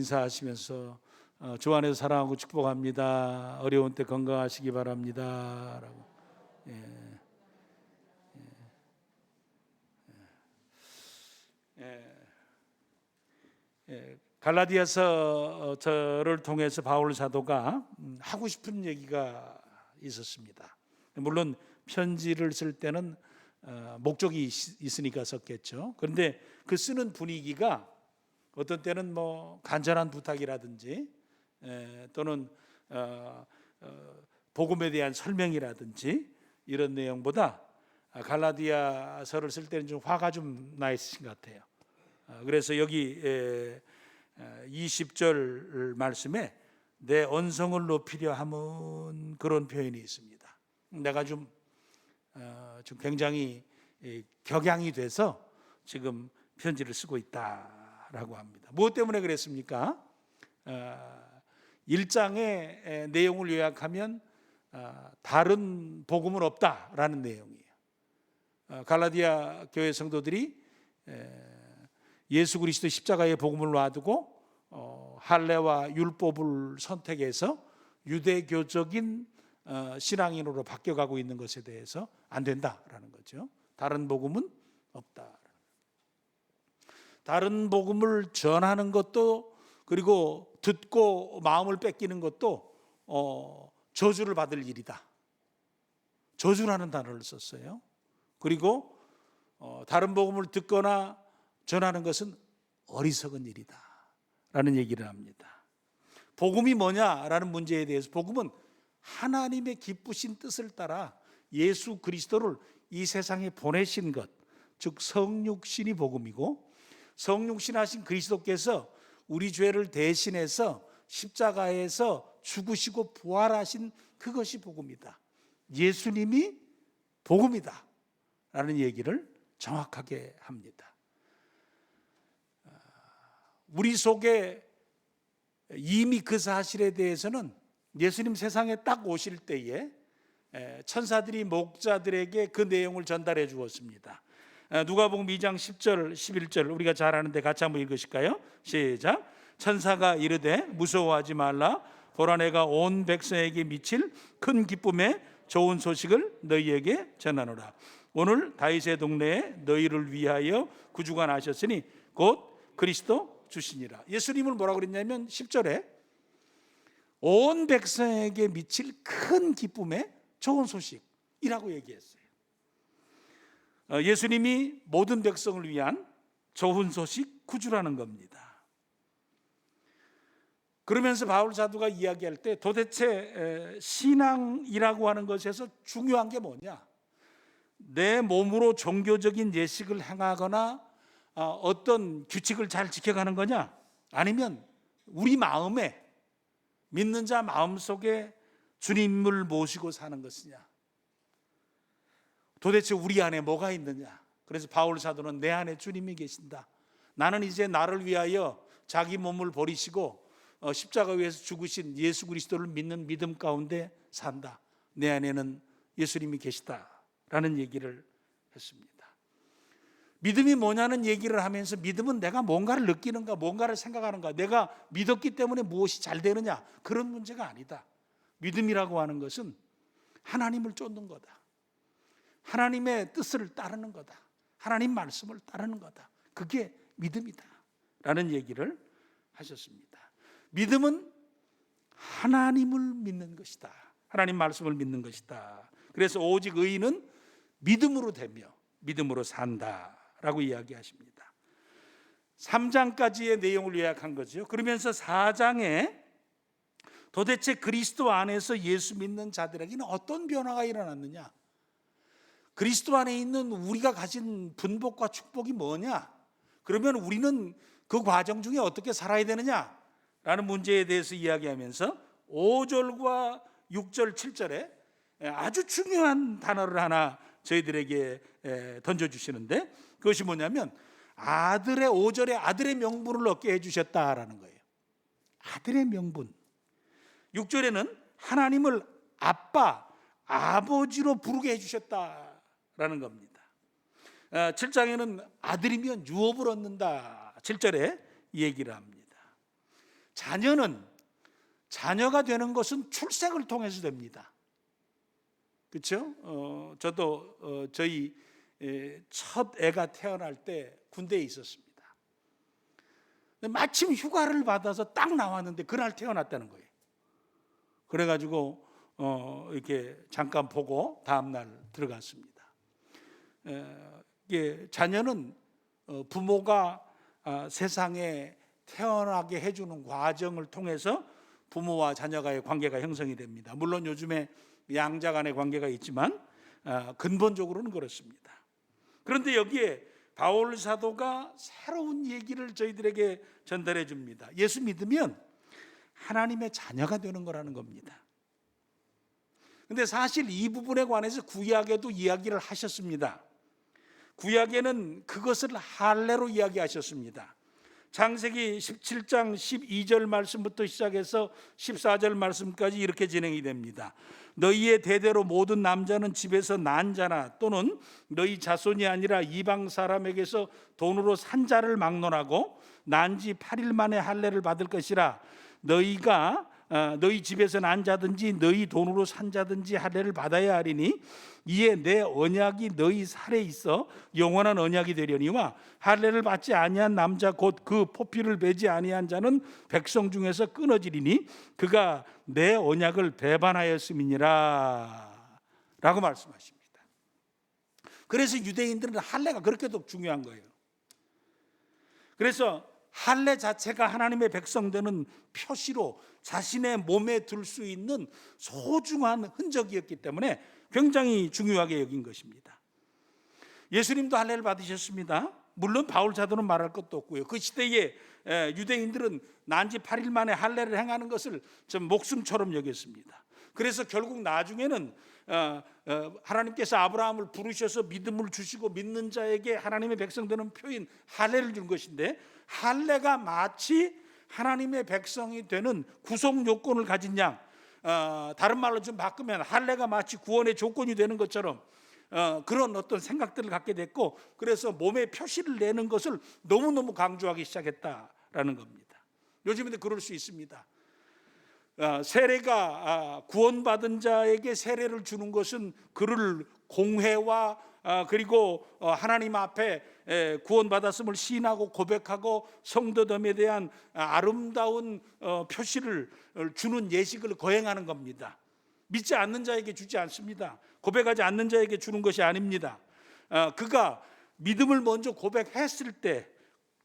인사하시면서 주 안에서 사랑하고 축복합니다. 어려운 때 건강하시기 바랍니다. 라고. 갈라디아서 저를 통해서 바울 사도가 하고 싶은 얘기가 있었습니다. 물론 편지를 쓸 때는 목적이 있으니까 썼겠죠. 그런데 그 쓰는 분위기가 어떤 때는 뭐 간절한 부탁이라든지 또는 복음에 대한 설명이라든지 이런 내용보다 갈라디아서를 쓸 때는 좀 화가 좀 나 있으신 것 같아요. 그래서 여기 20절 말씀에 내 언성을 높이려 함은 그런 표현이 있습니다. 내가 좀 굉장히 격양이 돼서 지금 편지를 쓰고 있다라고 합니다. 무엇 때문에 그랬습니까? 1장의 내용을 요약하면 다른 복음은 없다라는 내용이에요. 갈라디아 교회 성도들이 예수 그리스도 십자가의 복음을 놔두고 할례와 율법을 선택해서 유대교적인 신앙인으로 바뀌어가고 있는 것에 대해서 안 된다라는 거죠. 다른 복음은 없다. 다른 복음을 전하는 것도 그리고 듣고 마음을 뺏기는 것도 저주를 받을 일이다. 저주라는 단어를 썼어요. 그리고 다른 복음을 듣거나 전하는 것은 어리석은 일이다 라는 얘기를 합니다. 복음이 뭐냐라는 문제에 대해서 복음은 하나님의 기쁘신 뜻을 따라 예수 그리스도를 이 세상에 보내신 것, 즉 성육신이 복음이고, 성육신하신 그리스도께서 우리 죄를 대신해서 십자가에서 죽으시고 부활하신 그것이 복음이다. 예수님이 복음이다 라는 얘기를 정확하게 합니다. 우리 속에 이미 그 사실에 대해서는 예수님 세상에 딱 오실 때에 천사들이 목자들에게 그 내용을 전달해 주었습니다. 누가복음 2장 10절 11절 우리가 잘 아는데 같이 한번 읽으실까요? 시작. 천사가 이르되 무서워하지 말라. 보라 내가 온 백성에게 미칠 큰 기쁨의 좋은 소식을 너희에게 전하노라. 오늘 다윗의 동네에 너희를 위하여 구주가 나셨으니 곧 그리스도 주시니라. 예수님을 뭐라고 그랬냐면 10절에 온 백성에게 미칠 큰 기쁨의 좋은 소식이라고 얘기했어요. 예수님이 모든 백성을 위한 좋은 소식 구주라는 겁니다. 그러면서 바울 사도가 이야기할 때 도대체 신앙이라고 하는 것에서 중요한 게 뭐냐? 내 몸으로 종교적인 예식을 행하거나 어떤 규칙을 잘 지켜가는 거냐? 아니면 우리 마음에 믿는 자 마음속에 주님을 모시고 사는 것이냐? 도대체 우리 안에 뭐가 있느냐? 그래서 바울 사도는 내 안에 주님이 계신다. 나는 이제 나를 위하여 자기 몸을 버리시고 십자가 위에서 죽으신 예수 그리스도를 믿는 믿음 가운데 산다. 내 안에는 예수님이 계시다라는 얘기를 했습니다. 믿음이 뭐냐는 얘기를 하면서 믿음은 내가 뭔가를 느끼는가, 뭔가를 생각하는가, 내가 믿었기 때문에 무엇이 잘 되느냐, 그런 문제가 아니다. 믿음이라고 하는 것은 하나님을 쫓는 거다. 하나님의 뜻을 따르는 거다. 하나님 말씀을 따르는 거다. 그게 믿음이다 라는 얘기를 하셨습니다. 믿음은 하나님을 믿는 것이다. 하나님 말씀을 믿는 것이다. 그래서 오직 의인은 믿음으로 되며 믿음으로 산다 라고 이야기하십니다. 3장까지의 내용을 요약한 거죠. 그러면서 4장에 도대체 그리스도 안에서 예수 믿는 자들에게는 어떤 변화가 일어났느냐, 그리스도 안에 있는 우리가 가진 분복과 축복이 뭐냐, 그러면 우리는 그 과정 중에 어떻게 살아야 되느냐 라는 문제에 대해서 이야기하면서 5절과 6절 7절에 아주 중요한 단어를 하나 저희들에게 던져주시는데, 그것이 뭐냐면 아들의 5절에 아들의 명분을 얻게 해주셨다라는 거예요. 아들의 명분. 6절에는 하나님을 아빠, 아버지로 부르게 해주셨다라는 겁니다. 7장에는 아들이면 유업을 얻는다 7절에 얘기를 합니다. 자녀가 되는 것은 출생을 통해서 됩니다. 그렇죠? 저도 저희 첫 애가 태어날 때 군대에 있었습니다. 마침 휴가를 받아서 딱 나왔는데 그날 태어났다는 거예요. 그래가지고 이렇게 잠깐 보고 다음 날 들어갔습니다. 이게 자녀는 부모가 세상에 태어나게 해주는 과정을 통해서 부모와 자녀가의 관계가 형성이 됩니다. 물론 요즘에 양자 간의 관계가 있지만 근본적으로는 그렇습니다. 그런데 여기에 바울 사도가 새로운 얘기를 저희들에게 전달해 줍니다. 예수 믿으면 하나님의 자녀가 되는 거라는 겁니다. 근데 사실 이 부분에 관해서 구약에도 이야기를 하셨습니다. 구약에는 그것을 할례로 이야기하셨습니다. 창세기 17장 12절 말씀부터 시작해서 14절 말씀까지 이렇게 진행이 됩니다. 너희의 대대로 모든 남자는 집에서 난 자나 또는 너희 자손이 아니라 이방 사람에게서 돈으로 산 자를 막론하고 난 지 8일 만에 할례를 받을 것이라. 너희가 너희 집에서 난 자든지 너희 돈으로 산 자든지 할례를 받아야 하리니 이에 내 언약이 너희 살에 있어 영원한 언약이 되려니와 할례를 받지 아니한 남자 곧 그 포피를 베지 아니한 자는 백성 중에서 끊어지리니 그가 내 언약을 배반하였음이니라 라고 말씀하십니다. 그래서 유대인들은 할례가 그렇게도 중요한 거예요. 그래서 할례 자체가 하나님의 백성 되는 표시로 자신의 몸에 들 수 있는 소중한 흔적이었기 때문에 굉장히 중요하게 여긴 것입니다. 예수님도 할례를 받으셨습니다. 물론 바울 사도는 말할 것도 없고요. 그 시대에 유대인들은 난지 8일 만에 할례를 행하는 것을 좀 목숨처럼 여겼습니다. 그래서 결국 나중에는 하나님께서 아브라함을 부르셔서 믿음을 주시고 믿는 자에게 하나님의 백성 되는 표인 할례를 준 것인데, 할례가 마치 하나님의 백성이 되는 구속 요건을 가진 양, 다른 말로 좀 바꾸면 할례가 마치 구원의 조건이 되는 것처럼 그런 어떤 생각들을 갖게 됐고, 그래서 몸에 표시를 내는 것을 너무너무 강조하기 시작했다라는 겁니다. 요즘에도 그럴 수 있습니다. 세례가 구원받은 자에게 세례를 주는 것은 그를 공회와 그리고 하나님 앞에 구원받았음을 시인하고 고백하고 성도됨에 대한 아름다운 표시를 주는 예식을 거행하는 겁니다. 믿지 않는 자에게 주지 않습니다. 고백하지 않는 자에게 주는 것이 아닙니다. 그가 믿음을 먼저 고백했을 때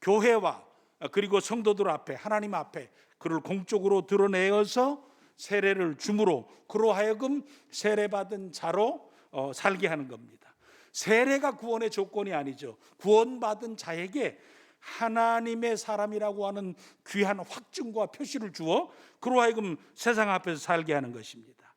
교회와 그리고 성도들 앞에 하나님 앞에 그를 공적으로 드러내어서 세례를 줌으로 그로 하여금 세례받은 자로 살게 하는 겁니다. 세례가 구원의 조건이 아니죠. 구원받은 자에게 하나님의 사람이라고 하는 귀한 확증과 표시를 주어 그로 하여금 세상 앞에서 살게 하는 것입니다.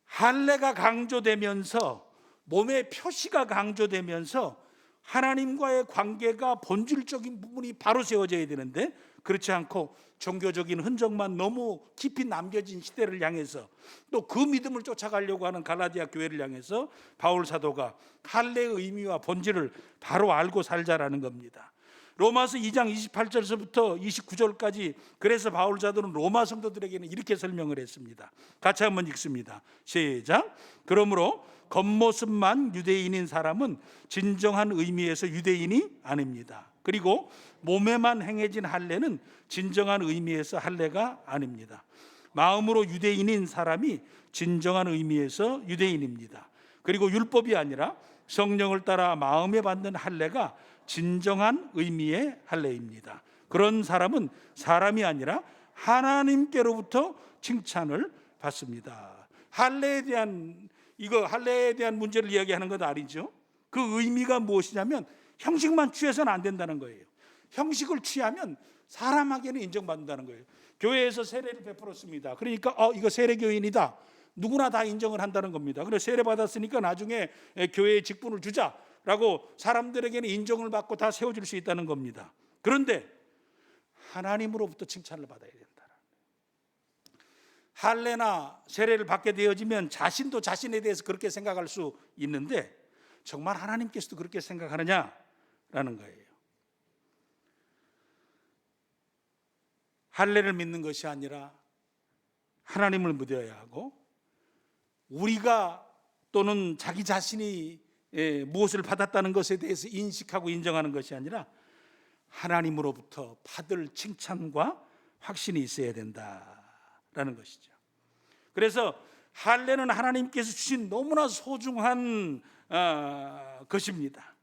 할례가 강조되면서 몸의 표시가 강조되면서 하나님과의 관계가 본질적인 부분이 바로 세워져야 되는데, 그렇지 않고 종교적인 흔적만 너무 깊이 남겨진 시대를 향해서 또 그 믿음을 쫓아가려고 하는 갈라디아 교회를 향해서 바울 사도가 할례의 의미와 본질을 바로 알고 살자라는 겁니다. 로마서 2장 28절서부터 29절까지 그래서 바울 사도는 로마 성도들에게는 이렇게 설명을 했습니다. 같이 한번 읽습니다. 시작. 그러므로 겉모습만 유대인인 사람은 진정한 의미에서 유대인이 아닙니다. 그리고 몸에만 행해진 할례는 진정한 의미에서 할례가 아닙니다. 마음으로 유대인인 사람이 진정한 의미에서 유대인입니다. 그리고 율법이 아니라 성령을 따라 마음에 받는 할례가 진정한 의미의 할례입니다. 그런 사람은 사람이 아니라 하나님께로부터 칭찬을 받습니다. 할례에 대한 문제를 이야기하는 것 아니죠. 그 의미가 무엇이냐면 형식만 취해서는 안 된다는 거예요. 형식을 취하면 사람에게는 인정받는다는 거예요. 교회에서 세례를 베풀었습니다. 그러니까 이거 세례교인이다. 누구나 다 인정을 한다는 겁니다. 그래서 세례 받았으니까 나중에 교회에 직분을 주자라고 사람들에게는 인정을 받고 다 세워줄 수 있다는 겁니다. 그런데 하나님으로부터 칭찬을 받아야 된다. 할례나 세례를 받게 되어지면 자신도 자신에 대해서 그렇게 생각할 수 있는데 정말 하나님께서도 그렇게 생각하느냐라는 거예요. 할례를 믿는 것이 아니라 하나님을 믿어야 하고, 우리가 또는 자기 자신이 무엇을 받았다는 것에 대해서 인식하고 인정하는 것이 아니라 하나님으로부터 받을 칭찬과 확신이 있어야 된다라는 것이죠. 그래서 할례는 하나님께서 주신 너무나 소중한 것입니다.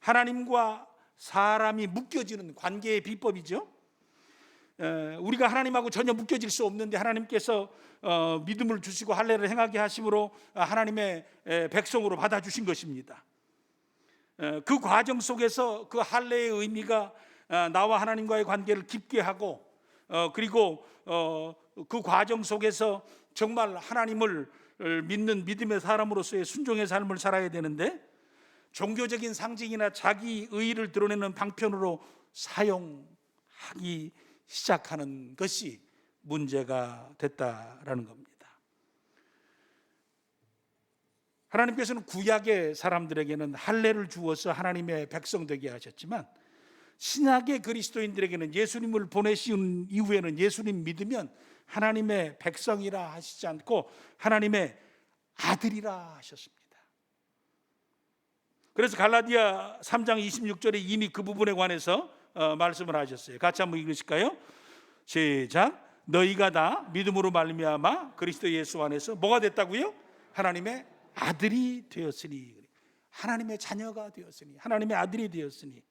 하나님과 사람이 묶여지는 관계의 비법이죠. 우리가 하나님하고 전혀 묶여질 수 없는데 하나님께서 믿음을 주시고 할례를 행하게 하심으로 하나님의 백성으로 받아주신 것입니다. 그 과정 속에서 그 할례의 의미가 나와 하나님과의 관계를 깊게 하고, 그리고 그 과정 속에서 정말 하나님을 믿는 믿음의 사람으로서의 순종의 삶을 살아야 되는데, 종교적인 상징이나 자기 의의를 드러내는 방편으로 사용하기 시작하는 것이 문제가 됐다라는 겁니다. 하나님께서는 구약의 사람들에게는 할례를 주어서 하나님의 백성 되게 하셨지만, 신약의 그리스도인들에게는 예수님을 보내신 이후에는 예수님 믿으면 하나님의 백성이라 하시지 않고 하나님의 아들이라 하셨습니다. 그래서 갈라디아 3장 26절에 이미 그 부분에 관해서 말씀을 하셨어요. 같이 한번 읽으실까요? 시작. 너희가 다 믿음으로 말미암아 그리스도 예수 안에서 뭐가 됐다고요? 하나님의 아들이 되었으니, 하나님의 자녀가 되었으니, 하나님의 아들이 되었으니.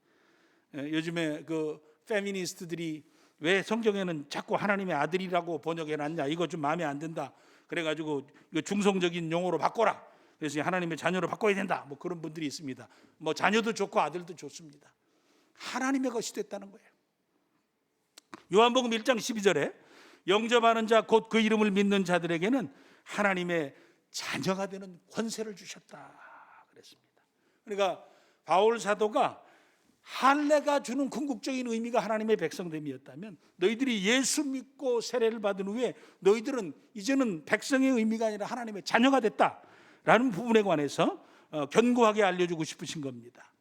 요즘에 그 페미니스트들이 왜 성경에는 자꾸 하나님의 아들이라고 번역해놨냐, 이거 좀 마음에 안 든다, 그래가지고 이거 중성적인 용어로 바꿔라, 그래서 하나님의 자녀로 바꿔야 된다, 뭐 그런 분들이 있습니다. 뭐 자녀도 좋고 아들도 좋습니다. 하나님의 것이 됐다는 거예요. 요한복음 1장 12절에 영접하는 자 곧 그 이름을 믿는 자들에게는 하나님의 자녀가 되는 권세를 주셨다 그랬습니다. 그러니까 바울 사도가 할례가 주는 궁극적인 의미가 하나님의 백성됨이었다면, 너희들이 예수 믿고 세례를 받은 후에 너희들은 이제는 백성의 의미가 아니라 하나님의 자녀가 됐다라는 부분에 관해서 견고하게 알려주고 싶으신 겁니다.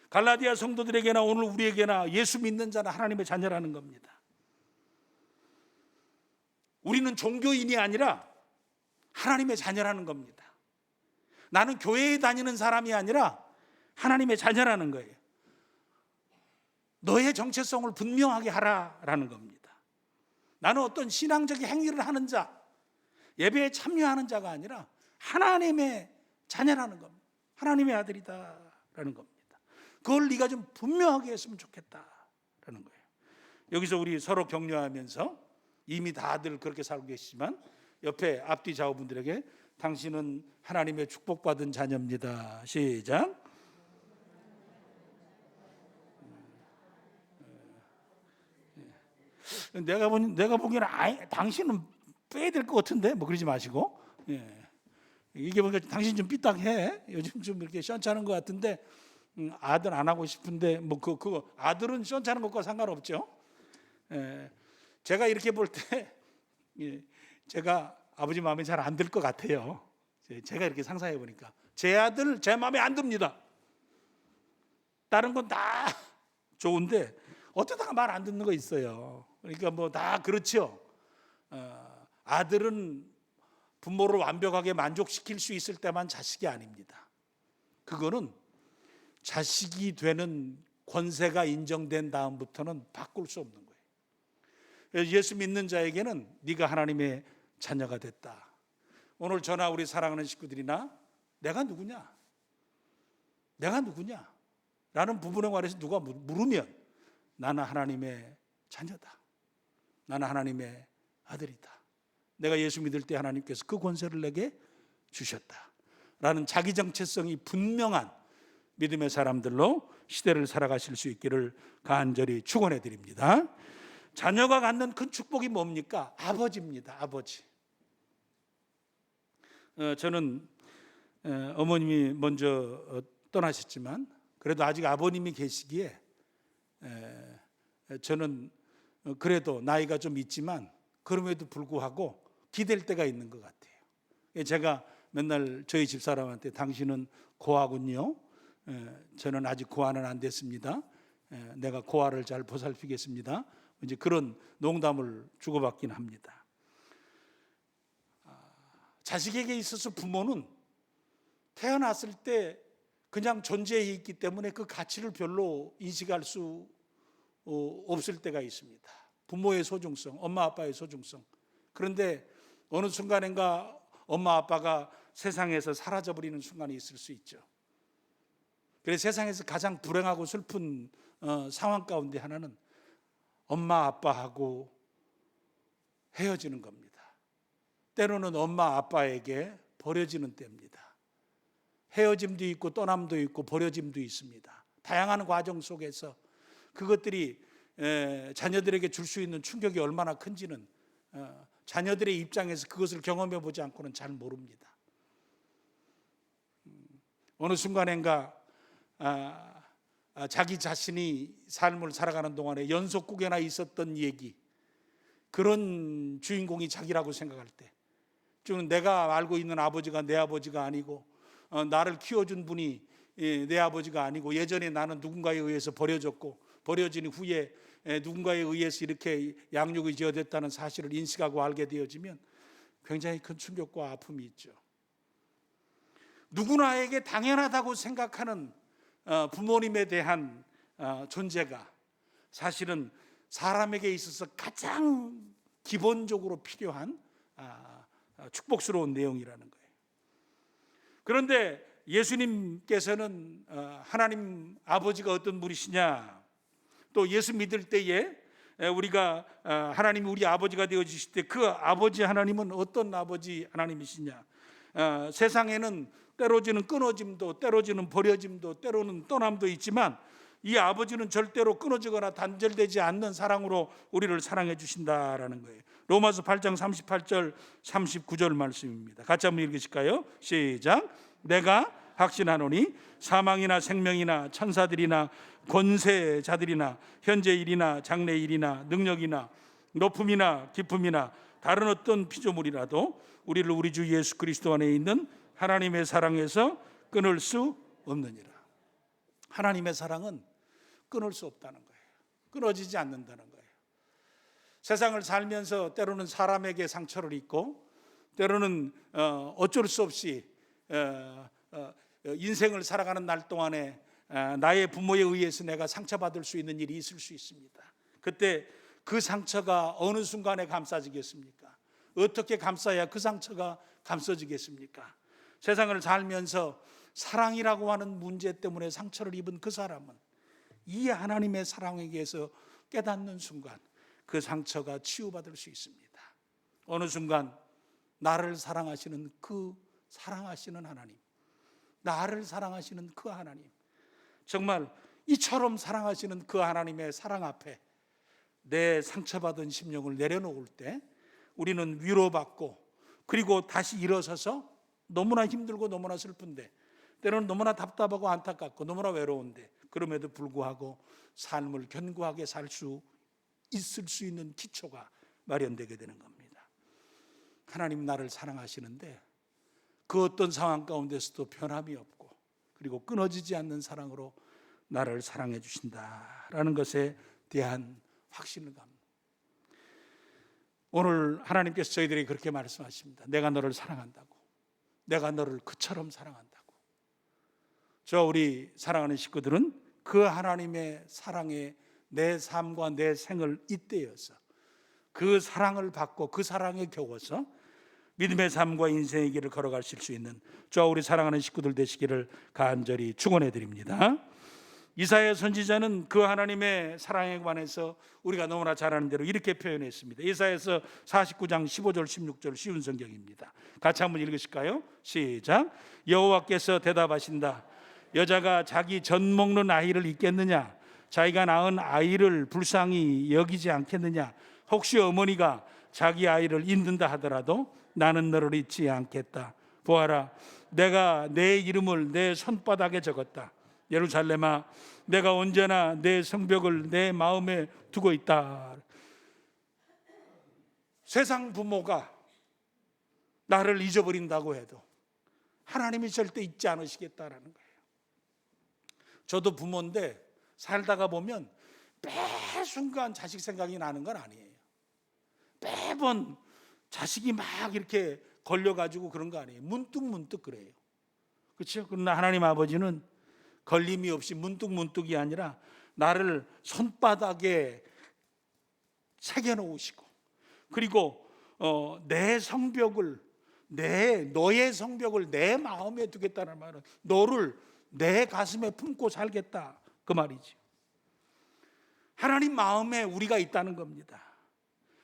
갈라디아 성도들에게나 오늘 우리에게나 예수 믿는 자는 하나님의 자녀라는 겁니다. 우리는 종교인이 아니라 하나님의 자녀라는 겁니다. 나는 교회에 다니는 사람이 아니라 하나님의 자녀라는 거예요. 너의 정체성을 분명하게 하라라는 겁니다. 나는 어떤 신앙적인 행위를 하는 자, 예배에 참여하는 자가 아니라 하나님의 자녀라는 겁니다. 하나님의 아들이다라는 겁니다. 그걸 네가 좀 분명하게 했으면 좋겠다라는 거예요. 여기서 우리 서로 격려하면서, 이미 다들 그렇게 살고 계시지만 옆에 앞뒤 좌우분들에게 당신은 하나님의 축복받은 자녀입니다. 시작. 내가 보기에는 당신은 빼야 될 것 같은데, 뭐 그러지 마시고, 이게 보니까 당신 좀 삐딱해, 요즘 좀 이렇게 시원찮은 것 같은데, 아들 안 하고 싶은데, 뭐 그거 아들은 시원찮은 것과 상관없죠. 제가 이렇게 볼 때 제가 아버지 마음에 잘 안 들 것 같아요. 제가 이렇게 상상해 보니까 제 아들 제 마음에 안 듭니다. 다른 건 다 좋은데 어쩌다가 말 안 듣는 거 있어요. 그러니까 뭐 다 그렇죠. 아들은 부모를 완벽하게 만족시킬 수 있을 때만 자식이 아닙니다. 그거는 자식이 되는 권세가 인정된 다음부터는 바꿀 수 없는 거예요. 예수 믿는 자에게는 네가 하나님의 자녀가 됐다. 오늘 저나 우리 사랑하는 식구들이나 내가 누구냐? 내가 누구냐? 라는 부분에 관해서 누가 물으면 나는 하나님의 자녀다. 나는 하나님의 아들이다. 내가 예수 믿을 때 하나님께서 그 권세를 내게 주셨다. 라는 자기 정체성이 분명한 믿음의 사람들로 시대를 살아가실 수 있기를 간절히 축원해 드립니다. 자녀가 갖는 큰 축복이 뭡니까? 아버지입니다. 아버지. 저는 어머님이 먼저 떠나셨지만 그래도 아직 아버님이 계시기에 저는 그래도 나이가 좀 있지만 그럼에도 불구하고 기댈 때가 있는 것 같아요. 제가 맨날 저희 집사람한테 당신은 고아군요. 저는 아직 고아는 안 됐습니다. 내가 고아를 잘 보살피겠습니다. 이제 그런 농담을 주고받긴 합니다. 자식에게 있어서 부모는 태어났을 때 그냥 존재해 있기 때문에 그 가치를 별로 인식할 수 없을 때가 있습니다. 부모의 소중성, 엄마 아빠의 소중성. 그런데 어느 순간인가 엄마 아빠가 세상에서 사라져버리는 순간이 있을 수 있죠. 그래서 세상에서 가장 불행하고 슬픈 상황 가운데 하나는 엄마 아빠하고 헤어지는 겁니다. 때로는 엄마 아빠에게 버려지는 때입니다. 헤어짐도 있고 떠남도 있고 버려짐도 있습니다. 다양한 과정 속에서 그것들이 자녀들에게 줄 수 있는 충격이 얼마나 큰지는 자녀들의 입장에서 그것을 경험해 보지 않고는 잘 모릅니다. 어느 순간인가 자기 자신이 삶을 살아가는 동안에 연속국에나 있었던 얘기, 그런 주인공이 자기라고 생각할 때, 좀 내가 알고 있는 아버지가 내 아버지가 아니고 나를 키워준 분이 내 아버지가 아니고 예전에 나는 누군가에 의해서 버려졌고 버려진 후에 누군가에 의해서 이렇게 양육이 지어졌다는 사실을 인식하고 알게 되어지면 굉장히 큰 충격과 아픔이 있죠. 누구나에게 당연하다고 생각하는 부모님에 대한 존재가 사실은 사람에게 있어서 가장 기본적으로 필요한 축복스러운 내용이라는 거예요. 그런데 예수님께서는 하나님 아버지가 어떤 분이시냐, 또 예수 믿을 때에 우리가 하나님이 우리 아버지가 되어주실 때 그 아버지 하나님은 어떤 아버지 하나님이시냐, 세상에는 때로지는 끊어짐도 때로지는 버려짐도 때로는 떠남도 있지만 이 아버지는 절대로 끊어지거나 단절되지 않는 사랑으로 우리를 사랑해 주신다라는 거예요. 로마서 8장 38절 39절 말씀입니다. 같이 한번 읽으실까요? 시작. 내가 확신하노니 사망이나 생명이나 천사들이나 권세자들이나 현재 일이나 장래 일이나 능력이나 높음이나 깊음이나 다른 어떤 피조물이라도 우리를 우리 주 예수 그리스도 안에 있는 하나님의 사랑에서 끊을 수 없느니라. 하나님의 사랑은 끊을 수 없다는 거예요. 끊어지지 않는다는 거예요. 세상을 살면서 때로는 사람에게 상처를 입고 때로는 어쩔 수 없이 인생을 살아가는 날 동안에 나의 부모에 의해서 내가 상처받을 수 있는 일이 있을 수 있습니다. 그때 그 상처가 어느 순간에 감싸지겠습니까? 어떻게 감싸야 그 상처가 감싸지겠습니까? 세상을 살면서 사랑이라고 하는 문제 때문에 상처를 입은 그 사람은 이 하나님의 사랑에 의해서 깨닫는 순간 그 상처가 치유받을 수 있습니다. 어느 순간 나를 사랑하시는 그 사랑하시는 하나님, 나를 사랑하시는 그 하나님, 정말 이처럼 사랑하시는 그 하나님의 사랑 앞에 내 상처받은 심령을 내려놓을 때 우리는 위로받고 그리고 다시 일어서서 너무나 힘들고 너무나 슬픈데 때로는 너무나 답답하고 안타깝고 너무나 외로운데 그럼에도 불구하고 삶을 견고하게 살 수 있을 수 있는 기초가 마련되게 되는 겁니다. 하나님 나를 사랑하시는데 그 어떤 상황 가운데서도 변함이 없고 그리고 끊어지지 않는 사랑으로 나를 사랑해 주신다라는 것에 대한 확신을 갖는, 오늘 하나님께서 저희들에게 그렇게 말씀하십니다. 내가 너를 사랑한다고, 내가 너를 그처럼 사랑한다고. 우리 사랑하는 식구들은 그 하나님의 사랑에 내 삶과 내 생을 잇대어서 그 사랑을 받고 그 사랑에 겨워서 믿음의 삶과 인생의 길을 걸어가실 수 있는 우리 사랑하는 식구들 되시기를 간절히 축원해 드립니다. 이사야 선지자는 그 하나님의 사랑에 관해서 우리가 너무나 잘 아는 대로 이렇게 표현했습니다. 이사야서 49장 15절 16절 쉬운 성경입니다. 같이 한번 읽으실까요? 시작. 여호와께서 대답하신다. 여자가 자기 젖 먹는 아이를 잊겠느냐? 자기가 낳은 아이를 불쌍히 여기지 않겠느냐? 혹시 어머니가 자기 아이를 잊는다 하더라도 나는 너를 잊지 않겠다. 보아라, 내가 내 이름을 내 손바닥에 적었다. 예루살렘아, 내가 언제나 내 성벽을 내 마음에 두고 있다. 세상 부모가 나를 잊어버린다고 해도 하나님이 절대 잊지 않으시겠다라는 거예요. 저도 부모인데 살다가 보면 매 순간 자식 생각이 나는 건 아니에요. 매번 자식이 막 이렇게 걸려가지고 그런 거 아니에요. 문득문득 그래요. 그렇죠? 그러나 하나님 아버지는 걸림이 없이 문득문득이 아니라 나를 손바닥에 새겨놓으시고, 그리고 내 성벽을, 너의 성벽을 내 마음에 두겠다는 말은 너를 내 가슴에 품고 살겠다, 그 말이죠. 하나님 마음에 우리가 있다는 겁니다.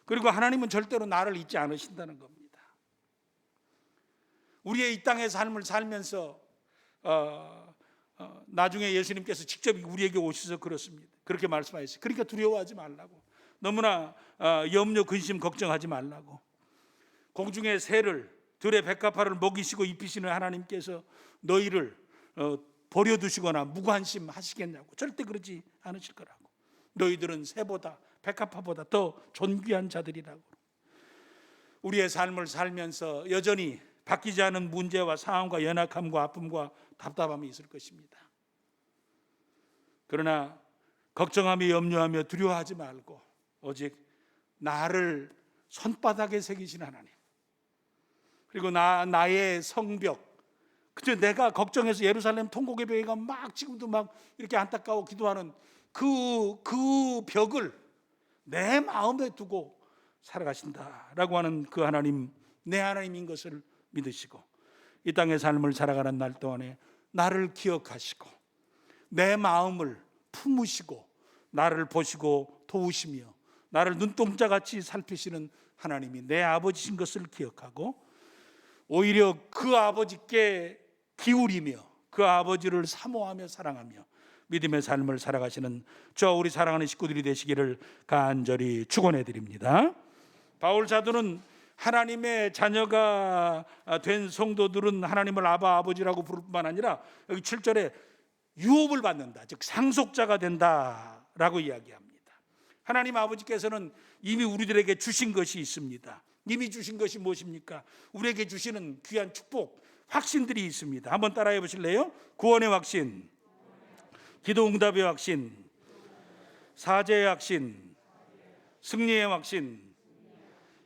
그리고 하나님은 절대로 나를 잊지 않으신다는 겁니다. 우리의 이 땅의 삶을 살면서 나중에 예수님께서 직접 우리에게 오셔서 그렇게 말씀하셨어요. 그러니까 두려워하지 말라고, 너무나 염려, 근심, 걱정하지 말라고. 공중의 새를, 들의 백합화를 먹이시고 입히시는 하나님께서 너희를 버려두시거나 무관심 하시겠냐고. 절대 그러지 않으실 거라고. 너희들은 새보다, 백합화보다 더 존귀한 자들이라고. 우리의 삶을 살면서 여전히 바뀌지 않은 문제와 상황과 연약함과 아픔과 답답함이 있을 것입니다. 그러나 걱정하며 염려하며 두려워하지 말고 오직 나를 손바닥에 새기신 하나님, 그리고 나의 성벽, 그저 내가 걱정해서 예루살렘 통곡의 막 지금도 막 이렇게 안타까워 기도하는 그 벽을 내 마음에 두고 살아가신다라고 하는 그 하나님, 내 하나님인 것을 믿으시고 이 땅의 삶을 살아가는 날 동안에 나를 기억하시고 내 마음을 품으시고 나를 보시고 도우시며 나를 눈동자같이 살피시는 하나님이 내 아버지신 것을 기억하고 오히려 그 아버지께 기울이며 그 아버지를 사모하며 사랑하며 믿음의 삶을 살아가시는 저와 우리 사랑하는 식구들이 되시기를 간절히 축원해 드립니다. 바울 사도는 하나님의 자녀가 된 성도들은 하나님을 아바, 아버지라고 부를 뿐만 아니라 여기 7절에 유업을 받는다, 즉 상속자가 된다라고 이야기합니다. 하나님 아버지께서는 이미 우리들에게 주신 것이 있습니다. 이미 주신 것이 무엇입니까? 우리에게 주시는 귀한 축복, 확신들이 있습니다. 한번 따라해 보실래요? 구원의 확신, 기도 응답의 확신, 사죄의 확신, 승리의 확신,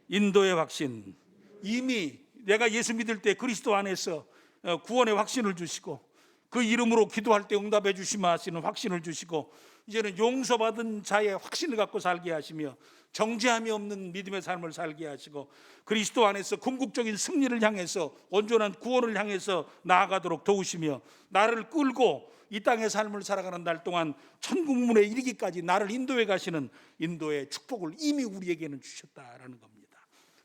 인도의 확신. 이미 내가 예수 믿을 때 그리스도 안에서 구원의 확신을 주시고 그 이름으로 기도할 때 응답해 주시면 하시는 확신을 주시고 이제는 용서받은 자의 확신을 갖고 살게 하시며 정죄함이 없는 믿음의 삶을 살게 하시고 그리스도 안에서 궁극적인 승리를 향해서 온전한 구원을 향해서 나아가도록 도우시며 나를 끌고 이 땅의 삶을 살아가는 날 동안 천국문에 이르기까지 나를 인도해 가시는 인도의 축복을 이미 우리에게는 주셨다라는 겁니다.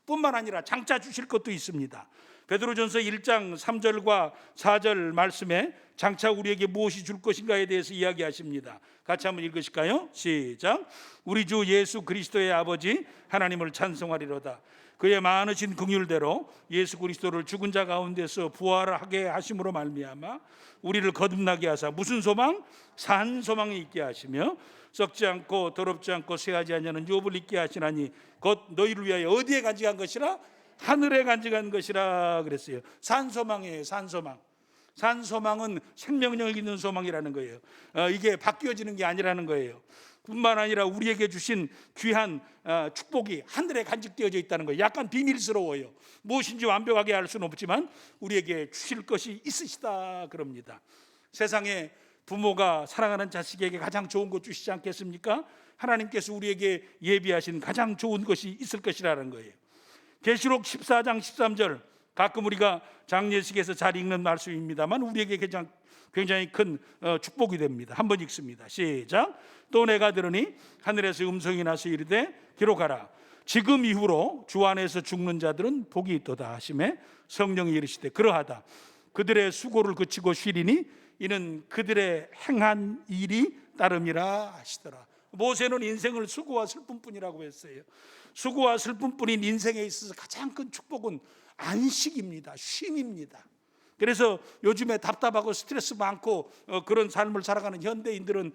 뿐만 아니라 장차 주실 것도 있습니다. 베드로전서 1장 3절과 4절 말씀에 장차 우리에게 무엇이 줄 것인가에 대해서 이야기하십니다. 같이 한번 읽으실까요? 시작. 우리 주 예수 그리스도의 아버지 하나님을 찬송하리로다. 그의 많으신 긍휼대로 예수 그리스도를 죽은 자 가운데서 부활하게 하심으로 말미암아 우리를 거듭나게 하사 무슨 소망? 산 소망이 있게 하시며 썩지 않고 더럽지 않고 쇠하지 아니하는 유업을 있게 하시나니 곧 너희를 위하여 어디에 간직한 것이라? 하늘에 간직한 것이라 그랬어요. 산소망이에요. 산소망. 산소망은 생명력 있는 소망이라는 거예요. 이게 바뀌어지는 게 아니라는 거예요. 뿐만 아니라 우리에게 주신 귀한 축복이 하늘에 간직되어져 있다는 거예요. 약간 비밀스러워요. 무엇인지 완벽하게 알 수는 없지만 우리에게 주실 것이 있으시다 그럽니다. 세상에 부모가 사랑하는 자식에게 가장 좋은 것 주시지 않겠습니까? 하나님께서 우리에게 예비하신 가장 좋은 것이 있을 것이라는 거예요. 계시록 14장 13절, 가끔 우리가 장례식에서 잘 읽는 말씀입니다만 우리에게 굉장히 큰 축복이 됩니다. 한번 읽습니다. 시작. 또 내가 들으니 하늘에서 음성이 나서 이르되 기록하라. 지금 이후로 주 안에서 죽는 자들은 복이 있도다 하시매 성령이 이르시되 그러하다. 그들의 수고를 그치고 쉬리니 이는 그들의 행한 일이 따름이라 하시더라. 모세는 인생을 수고와 슬픔뿐이라고 했어요. 수고와 슬픔뿐인 인생에 있어서 가장 큰 축복은 안식입니다. 쉼입니다. 그래서 요즘에 답답하고 스트레스 많고 그런 삶을 살아가는 현대인들은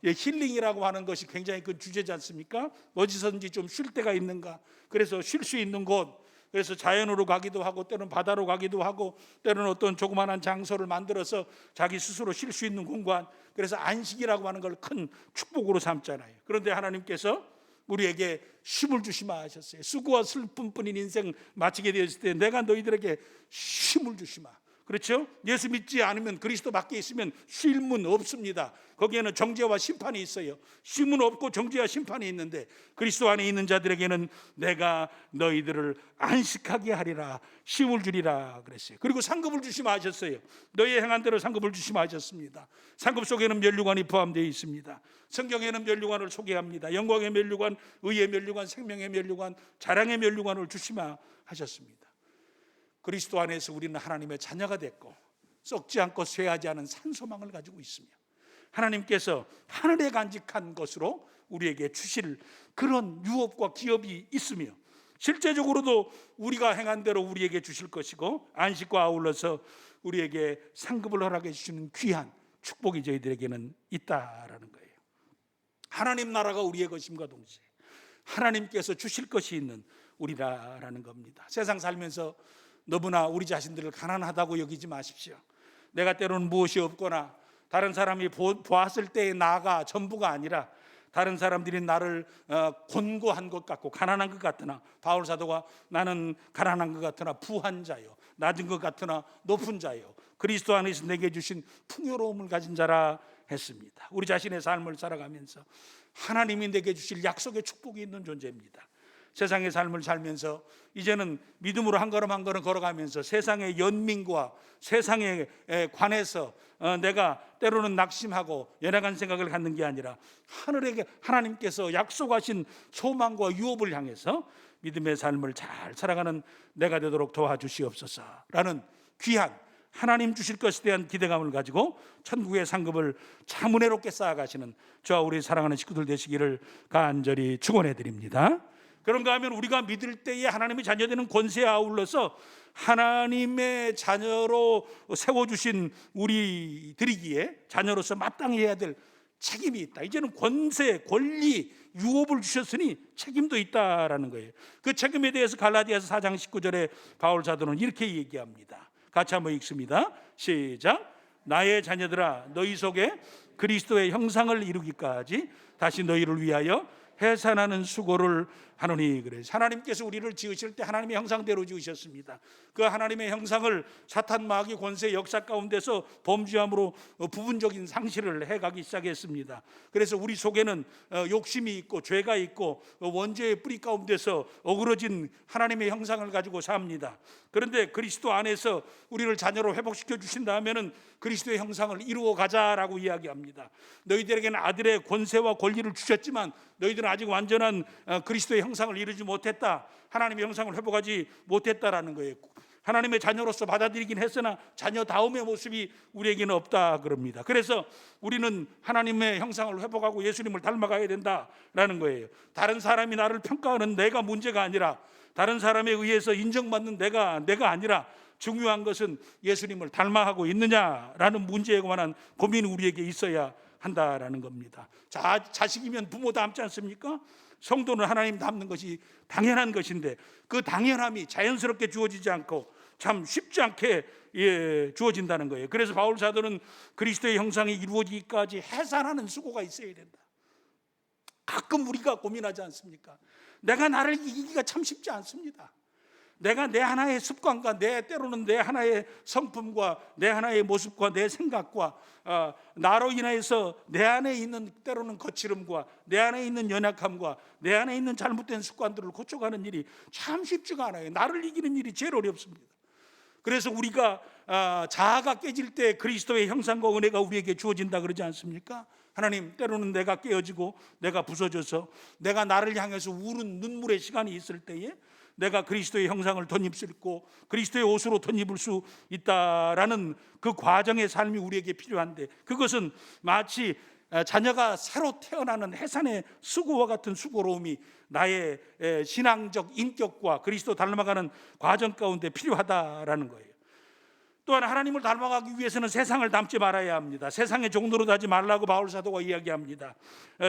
힐링이라고 하는 것이 굉장히 큰 주제지 않습니까? 어디서든지 좀 쉴 데가 있는가? 그래서 쉴 수 있는 곳, 그래서 자연으로 가기도 하고 때로는 바다로 가기도 하고 때로는 어떤 조그마한 장소를 만들어서 자기 스스로 쉴 수 있는 공간, 그래서 안식이라고 하는 걸 큰 축복으로 삼잖아요. 그런데 하나님께서 우리에게 쉼을 주시마 하셨어요. 수고와 슬픔뿐인 인생 마치게 되었을 때 내가 너희들에게 쉼을 주시마. 그렇죠? 예수 믿지 않으면, 그리스도 밖에 있으면 쉼은 없습니다. 거기에는 정죄와 심판이 있어요. 쉼은 없고 정죄와 심판이 있는데 그리스도 안에 있는 자들에게는 내가 너희들을 안식하게 하리라, 쉼을 주리라 그랬어요. 그리고 상급을 주시마 하셨어요. 너희의 행한 대로 상급을 주시마 하셨습니다. 상급 속에는 면류관이 포함되어 있습니다. 성경에는 면류관을 소개합니다. 영광의 면류관, 의의 면류관, 생명의 면류관, 자랑의 면류관을 주시마 하셨습니다. 그리스도 안에서 우리는 하나님의 자녀가 됐고 썩지 않고 쇠하지 않은 산소망을 가지고 있으며 하나님께서 하늘에 간직한 것으로 우리에게 주실 그런 유업과 기업이 있으며 실제적으로도 우리가 행한 대로 우리에게 주실 것이고 안식과 아울러서 우리에게 상급을 허락해 주시는 귀한 축복이 저희들에게는 있다라는 거예요. 하나님 나라가 우리의 것임과 동시에 하나님께서 주실 것이 있는 우리라라는 겁니다. 세상 살면서 너무나 우리 자신들을 가난하다고 여기지 마십시오. 내가 때로는 무엇이 없거나 다른 사람이 보았을 때의 나가 전부가 아니라 다른 사람들이 나를 곤고한 것 같고 가난한 것 같으나, 바울 사도가 나는 가난한 것 같으나 부한 자요, 낮은 것 같으나 높은 자요, 그리스도 안에서 내게 주신 풍요로움을 가진 자라 했습니다. 우리 자신의 삶을 살아가면서 하나님이 내게 주실 약속의 축복이 있는 존재입니다. 세상의 삶을 살면서 이제는 믿음으로 한 걸음 한 걸음 걸어가면서 세상의 연민과 세상에 관해서 내가 때로는 낙심하고 연약한 생각을 갖는 게 아니라 하늘에게 하나님께서 약속하신 소망과 유업을 향해서 믿음의 삶을 잘 살아가는 내가 되도록 도와주시옵소서라는 귀한 하나님 주실 것에 대한 기대감을 가지고 천국의 상급을 참 은혜롭게 쌓아가시는 저와 우리 사랑하는 식구들 되시기를 간절히 축원해 드립니다. 그런가 하면 우리가 믿을 때에 하나님의 자녀되는 권세에 아울러서 하나님의 자녀로 세워주신 우리들이기에 자녀로서 마땅히 해야 될 책임이 있다. 이제는 권세, 권리, 유업을 주셨으니 책임도 있다라는 거예요. 그 책임에 대해서 갈라디아서 4장 19절에 바울 사도는 이렇게 얘기합니다. 같이 한번 읽습니다. 시작. 나의 자녀들아, 너희 속에 그리스도의 형상을 이루기까지 다시 너희를 위하여 해산하는 수고를 하노니. 그래, 하나님께서 우리를 지으실 때 하나님의 형상대로 지으셨습니다. 그 하나님의 형상을 사탄 마귀 권세 역사 가운데서 범죄함으로 부분적인 상실을 해가기 시작했습니다. 그래서 우리 속에는 욕심이 있고 죄가 있고 원죄의 뿌리 가운데서 어그러진 하나님의 형상을 가지고 삽니다. 그런데 그리스도 안에서 우리를 자녀로 회복시켜 주신다면은 그리스도의 형상을 이루어 가자라고 이야기합니다. 너희들에게는 아들의 권세와 권리를 주셨지만 너희들은 아직 완전한 그리스도의 형상을 이루지 못했다. 하나님의 형상을 회복하지 못했다라는 거예요. 하나님의 자녀로서 받아들이긴 했으나 자녀다움의 모습이 우리에게는 없다 그럽니다. 그래서 우리는 하나님의 형상을 회복하고 예수님을 닮아가야 된다라는 거예요. 다른 사람이 나를 평가하는 내가 문제가 아니라, 다른 사람에 의해서 인정받는 내가 아니라, 중요한 것은 예수님을 닮아가고 있느냐라는 문제에 관한 고민이 우리에게 있어야 한다라는 겁니다. 자식이면 부모 닮지 않습니까? 성도는 하나님 닮는 것이 당연한 것인데 그 당연함이 자연스럽게 주어지지 않고 참 쉽지 않게 주어진다는 거예요. 그래서 바울 사도는 그리스도의 형상이 이루어지기까지 해산하는 수고가 있어야 된다. 가끔 우리가 고민하지 않습니까? 내가 나를 이기기가 참 쉽지 않습니다. 내가 내 하나의 습관과 때로는 내 하나의 성품과 내 하나의 모습과 내 생각과 나로 인해서 내 안에 있는 때로는 거칠음과 내 안에 있는 연약함과 내 안에 있는 잘못된 습관들을 고쳐가는 일이 참 쉽지가 않아요. 나를 이기는 일이 제일 어렵습니다. 그래서 우리가 자아가 깨질 때 그리스도의 형상과 은혜가 우리에게 주어진다 그러지 않습니까? 하나님, 때로는 내가 깨어지고 내가 부서져서 내가 나를 향해서 우는 눈물의 시간이 있을 때에 내가 그리스도의 형상을 덧입고 그리스도의 옷으로 덧입을 수 있다라는 그 과정의 삶이 우리에게 필요한데, 그것은 마치 자녀가 새로 태어나는 해산의 수고와 같은 수고로움이 나의 신앙적 인격과 그리스도 닮아가는 과정 가운데 필요하다라는 거예요. 또한 하나님을 닮아가기 위해서는 세상을 닮지 말아야 합니다. 세상의 종로로 하지 말라고 바울 사도가 이야기합니다.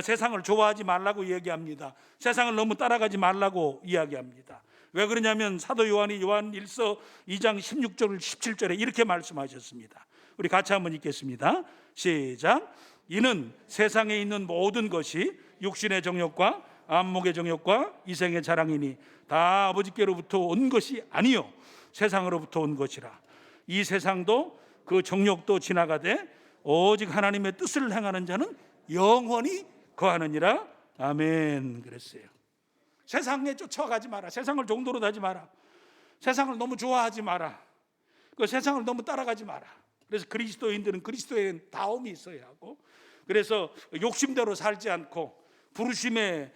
세상을 좋아하지 말라고 이야기합니다. 세상을 너무 따라가지 말라고 이야기합니다. 왜 그러냐면 사도 요한이 요한 1서 2장 16절 17절에 이렇게 말씀하셨습니다. 우리 같이 한번 읽겠습니다. 시작. 이는 세상에 있는 모든 것이 육신의 정욕과 안목의 정욕과 이생의 자랑이니 다 아버지께로부터 온 것이 아니요 세상으로부터 온 것이라. 이 세상도 그 정욕도 지나가되 오직 하나님의 뜻을 행하는 자는 영원히 거하느니라. 아멘. 그랬어요. 세상에 쫓아가지 마라. 세상을 종도로 하지 마라. 세상을 너무 좋아하지 마라. 그 세상을 너무 따라가지 마라. 그래서 그리스도인들은 그리스도의 다움이 있어야 하고, 그래서 욕심대로 살지 않고 부르심의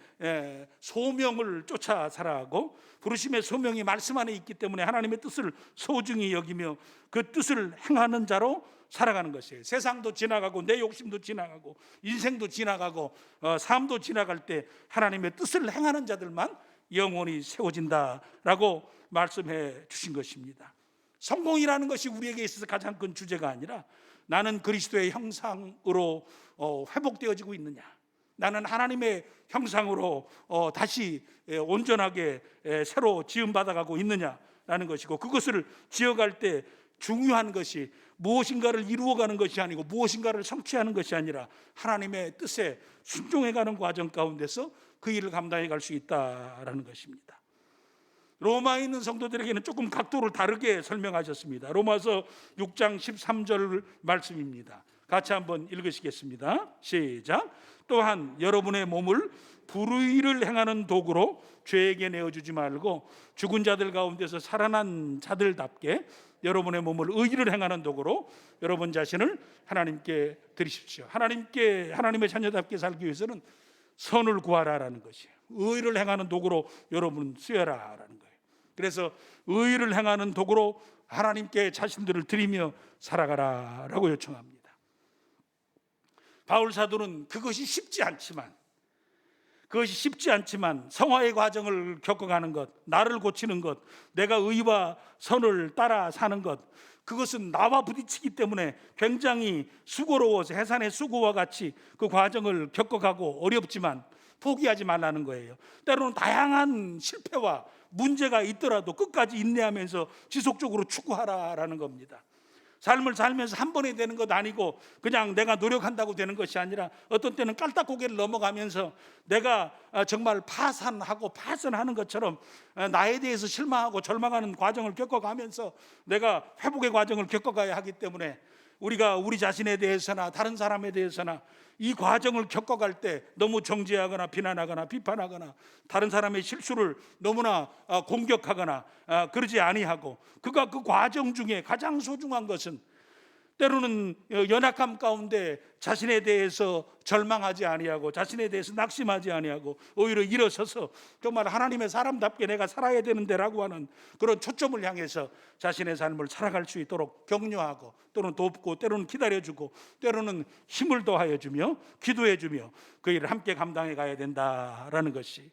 소명을 쫓아 살아가고, 부르심의 소명이 말씀 안에 있기 때문에 하나님의 뜻을 소중히 여기며 그 뜻을 행하는 자로 살아가는 것이에요. 세상도 지나가고 내 욕심도 지나가고 인생도 지나가고 삶도 지나갈 때 하나님의 뜻을 행하는 자들만 영원히 세워진다라고 말씀해 주신 것입니다. 성공이라는 것이 우리에게 있어서 가장 큰 주제가 아니라 나는 그리스도의 형상으로 회복되어지고 있느냐, 나는 하나님의 형상으로 다시 온전하게 새로 지음받아가고 있느냐라는 것이고, 그것을 지어갈 때 중요한 것이 무엇인가를 이루어가는 것이 아니고 무엇인가를 성취하는 것이 아니라 하나님의 뜻에 순종해가는 과정 가운데서 그 일을 감당해 갈 수 있다라는 것입니다. 로마에 있는 성도들에게는 조금 각도를 다르게 설명하셨습니다. 로마서 6장 13절 말씀입니다. 같이 한번 읽으시겠습니다. 시작. 또한 여러분의 몸을 불의를 행하는 도구로 죄에게 내어주지 말고 죽은 자들 가운데서 살아난 자들답게 여러분의 몸을 의를 행하는 도구로 여러분 자신을 하나님께 드리십시오. 하나님의 자녀답게 살기 위해서는 선을 구하라라는 것이에요. 의를 행하는 도구로 여러분 쓰여라라는 거예요. 그래서 의를 행하는 도구로 하나님께 자신들을 드리며 살아가라라고 요청합니다. 바울 사도는 그것이 쉽지 않지만 성화의 과정을 겪어가는 것, 나를 고치는 것, 내가 의와 선을 따라 사는 것, 그것은 나와 부딪히기 때문에 굉장히 수고로워서 해산의 수고와 같이 그 과정을 겪어가고 어렵지만 포기하지 말라는 거예요. 때로는 다양한 실패와 문제가 있더라도 끝까지 인내하면서 지속적으로 추구하라라는 겁니다. 삶을 살면서 한 번에 되는 것 아니고 그냥 내가 노력한다고 되는 것이 아니라 어떤 때는 깔딱 고개를 넘어가면서 내가 정말 파산하는 것처럼 나에 대해서 실망하고 절망하는 과정을 겪어가면서 내가 회복의 과정을 겪어가야 하기 때문에 우리가 우리 자신에 대해서나 다른 사람에 대해서나 이 과정을 겪어갈 때 너무 정죄하거나 비난하거나 비판하거나 다른 사람의 실수를 너무나 공격하거나 그러지 아니하고, 그가 그 과정 중에 가장 소중한 것은 때로는 연약함 가운데 자신에 대해서 절망하지 아니하고 자신에 대해서 낙심하지 아니하고 오히려 일어서서 정말 하나님의 사람답게 내가 살아야 되는데라고 하는 그런 초점을 향해서 자신의 삶을 살아갈 수 있도록 격려하고 또는 돕고 때로는 기다려주고 때로는 힘을 더하여주며 기도해주며 그 일을 함께 감당해 가야 된다라는 것이,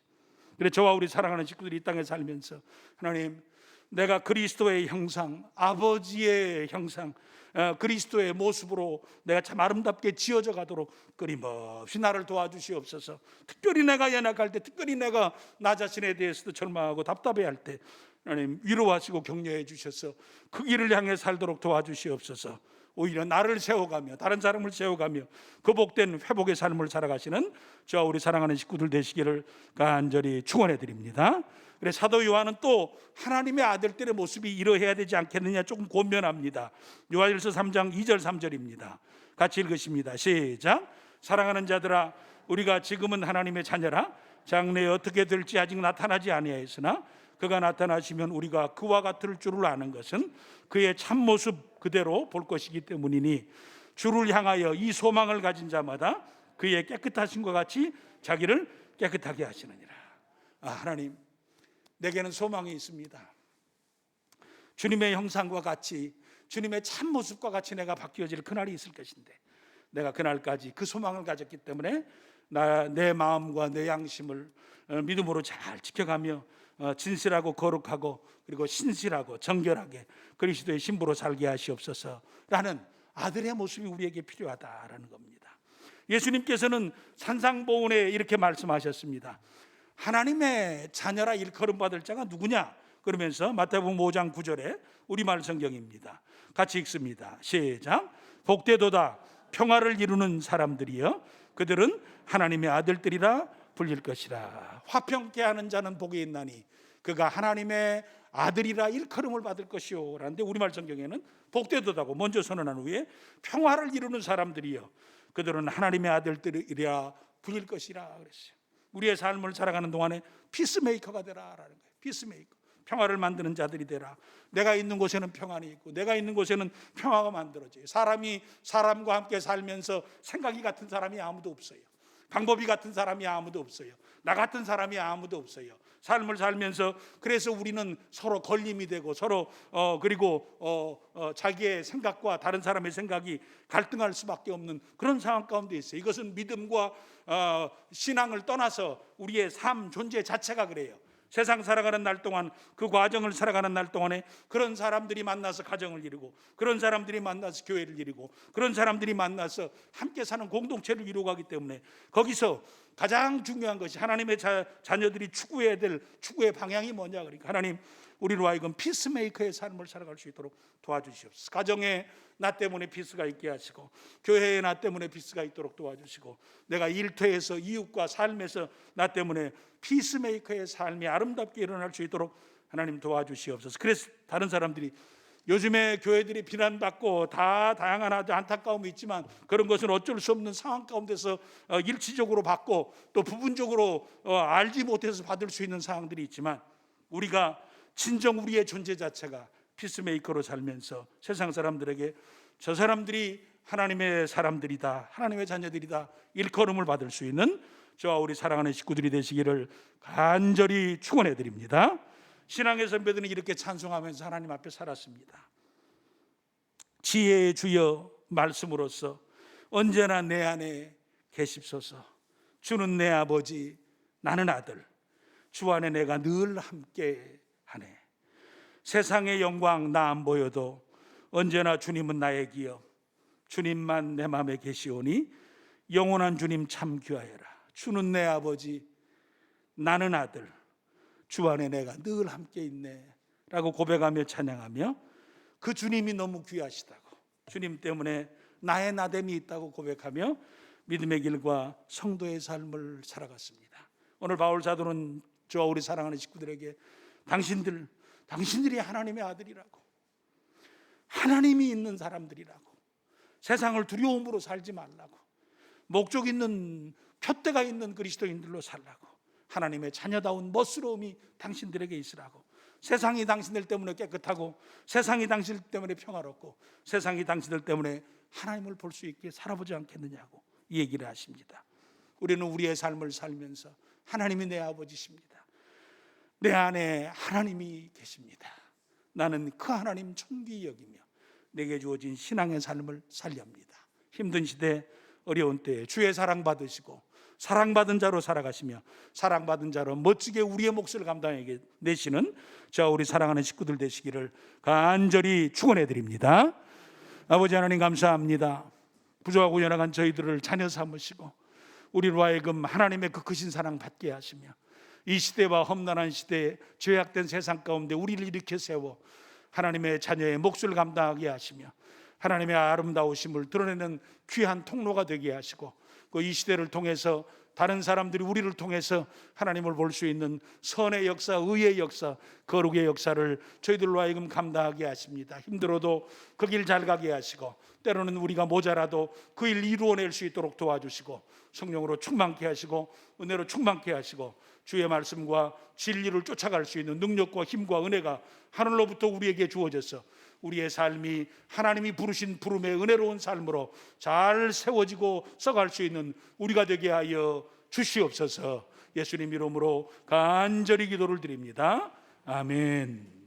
그래서 저와 우리 사랑하는 식구들이 이 땅에 살면서 하나님, 내가 그리스도의 형상, 아버지의 형상, 그리스도의 모습으로 내가 참 아름답게 지어져 가도록 끊임없이 나를 도와주시옵소서. 특별히 내가 연약할 때, 특별히 내가 나 자신에 대해서도 절망하고 답답해할 때 하나님 위로하시고 격려해 주셔서 그 길을 향해 살도록 도와주시옵소서. 오히려 나를 세워가며 다른 사람을 세워가며 그 복된 회복의 삶을 살아가시는 저와 우리 사랑하는 식구들 되시기를 간절히 축원해 드립니다. 그래서 사도 요한은 또 하나님의 아들들의 모습이 이러해야 되지 않겠느냐 조금 권면합니다. 요한일서 3장 2절 3절입니다. 같이 읽으십니다. 시작. 사랑하는 자들아, 우리가 지금은 하나님의 자녀라. 장래에 어떻게 될지 아직 나타나지 아니하였으나 그가 나타나시면 우리가 그와 같을 줄을 아는 것은 그의 참모습 그대로 볼 것이기 때문이니 주를 향하여 이 소망을 가진 자마다 그의 깨끗하심과 같이 자기를 깨끗하게 하시느니라. 하나님, 내게는 소망이 있습니다. 주님의 형상과 같이 주님의 참모습과 같이 내가 바뀌어질 그날이 있을 것인데 내가 그날까지 그 소망을 가졌기 때문에 내 마음과 내 양심을 믿음으로 잘 지켜가며 진실하고 거룩하고 그리고 신실하고 정결하게 그리스도의 신부로 살게 하시옵소서라는 아들의 모습이 우리에게 필요하다라는 겁니다. 예수님께서는 산상보훈에 이렇게 말씀하셨습니다. 하나님의 자녀라 일컬음 받을 자가 누구냐? 그러면서 마태복음 5장 9절에 우리말 성경입니다. 같이 읽습니다. 시작. 복되도다 평화를 이루는 사람들이여 그들은 하나님의 아들들이라 불릴 것이라. 화평케 하는 자는 복이 있나니 그가 하나님의 아들이라 일컬음을 받을 것이요 라는데, 우리말 성경에는 복되도다고 먼저 선언한 후에 평화를 이루는 사람들이여 그들은 하나님의 아들들이라 불릴 것이라 그랬어요. 우리의 삶을 살아가는 동안에 피스메이커가 되라라는 거예요. 피스메이커, 평화를 만드는 자들이 되라. 내가 있는 곳에는 평안이 있고 내가 있는 곳에는 평화가 만들어져요. 사람이 사람과 함께 살면서 생각이 같은 사람이 아무도 없어요. 방법이 같은 사람이 아무도 없어요. 나 같은 사람이 아무도 없어요. 삶을 살면서 그래서 우리는 서로 걸림이 되고 서로 그리고 자기의 생각과 다른 사람의 생각이 갈등할 수밖에 없는 그런 상황 가운데 있어요. 이것은 믿음과 신앙을 떠나서 우리의 삶 존재 자체가 그래요. 세상 살아가는 날 동안, 그 과정을 살아가는 날 동안에 그런 사람들이 만나서 가정을 이루고, 그런 사람들이 만나서 교회를 이루고, 그런 사람들이 만나서 함께 사는 공동체를 이루어가기 때문에 거기서 가장 중요한 것이 하나님의 자녀들이 추구해야 될 추구의 방향이 뭐냐. 그러니까 하나님, 우리로 하여금 피스메이커의 삶을 살아갈 수 있도록 도와주시옵소서. 가정에 나 때문에 피스가 있게 하시고, 교회에 나 때문에 피스가 있도록 도와주시고, 내가 일터에서 이웃과 삶에서 나 때문에 피스메이커의 삶이 아름답게 일어날 수 있도록 하나님 도와주시옵소서. 그래서 다른 사람들이 요즘에 교회들이 비난받고 다 다양한 안타까움이 있지만 그런 것은 어쩔 수 없는 상황 가운데서 일시적으로 받고 또 부분적으로 알지 못해서 받을 수 있는 상황들이 있지만, 우리가 진정 우리의 존재 자체가 피스메이커로 살면서 세상 사람들에게 저 사람들이 하나님의 사람들이다, 하나님의 자녀들이다 일컬음을 받을 수 있는 저와 우리 사랑하는 식구들이 되시기를 간절히 축원해 드립니다. 신앙의 선배들은 이렇게 찬송하면서 하나님 앞에 살았습니다. 지혜의 주여 말씀으로써 언제나 내 안에 계십소서. 주는 내 아버지, 나는 아들, 주 안에 내가 늘 함께 하네. 세상의 영광 나 안 보여도 언제나 주님은 나의 기업, 주님만 내 맘에 계시오니 영원한 주님 참 귀하여라. 주는 내 아버지, 나는 아들, 주 안에 내가 늘 함께 있네 라고 고백하며 찬양하며, 그 주님이 너무 귀하시다고, 주님 때문에 나의 나됨이 있다고 고백하며 믿음의 길과 성도의 삶을 살아갔습니다. 오늘 바울 사도는 저와 우리 사랑하는 식구들에게 당신들이 하나님의 아들이라고, 하나님이 있는 사람들이라고, 세상을 두려움으로 살지 말라고, 목적 있는 푯대가 있는 그리스도인들로 살라고, 하나님의 자녀다운 멋스러움이 당신들에게 있으라고, 세상이 당신들 때문에 깨끗하고 세상이 당신들 때문에 평화롭고 세상이 당신들 때문에 하나님을 볼 수 있게 살아보지 않겠느냐고 이 얘기를 하십니다. 우리는 우리의 삶을 살면서 하나님이 내 아버지십니다. 내 안에 하나님이 계십니다. 나는 그 하나님 존귀히 여기며 내게 주어진 신앙의 삶을 살렵니다. 힘든 시대, 어려운 때에 주의 사랑 받으시고 사랑받은 자로 살아가시며 사랑받은 자로 멋지게 우리의 몫을 감당하게 내시는 저와 우리 사랑하는 식구들 되시기를 간절히 축원해 드립니다. 아버지 하나님 감사합니다. 부족하고 연약한 저희들을 자녀 삼으시고 우리로 하여금 하나님의 그 크신 사랑 받게 하시며 이 시대와 험난한 시대에 죄악된 세상 가운데 우리를 일으켜 세워 하나님의 자녀의 몫을 감당하게 하시며 하나님의 아름다우심을 드러내는 귀한 통로가 되게 하시고 그 이 시대를 통해서 다른 사람들이 우리를 통해서 하나님을 볼 수 있는 선의 역사, 의의 역사, 거룩의 역사를 저희들로 하여금 감당하게 하십니다. 힘들어도 그 길 잘 가게 하시고 때로는 우리가 모자라도 그 일 이루어낼 수 있도록 도와주시고 성령으로 충만케 하시고 은혜로 충만케 하시고 주의 말씀과 진리를 쫓아갈 수 있는 능력과 힘과 은혜가 하늘로부터 우리에게 주어져서 우리의 삶이 하나님이 부르신 부름의 은혜로운 삶으로 잘 세워지고 써갈 수 있는 우리가 되게 하여 주시옵소서. 예수님 이름으로 간절히 기도를 드립니다. 아멘.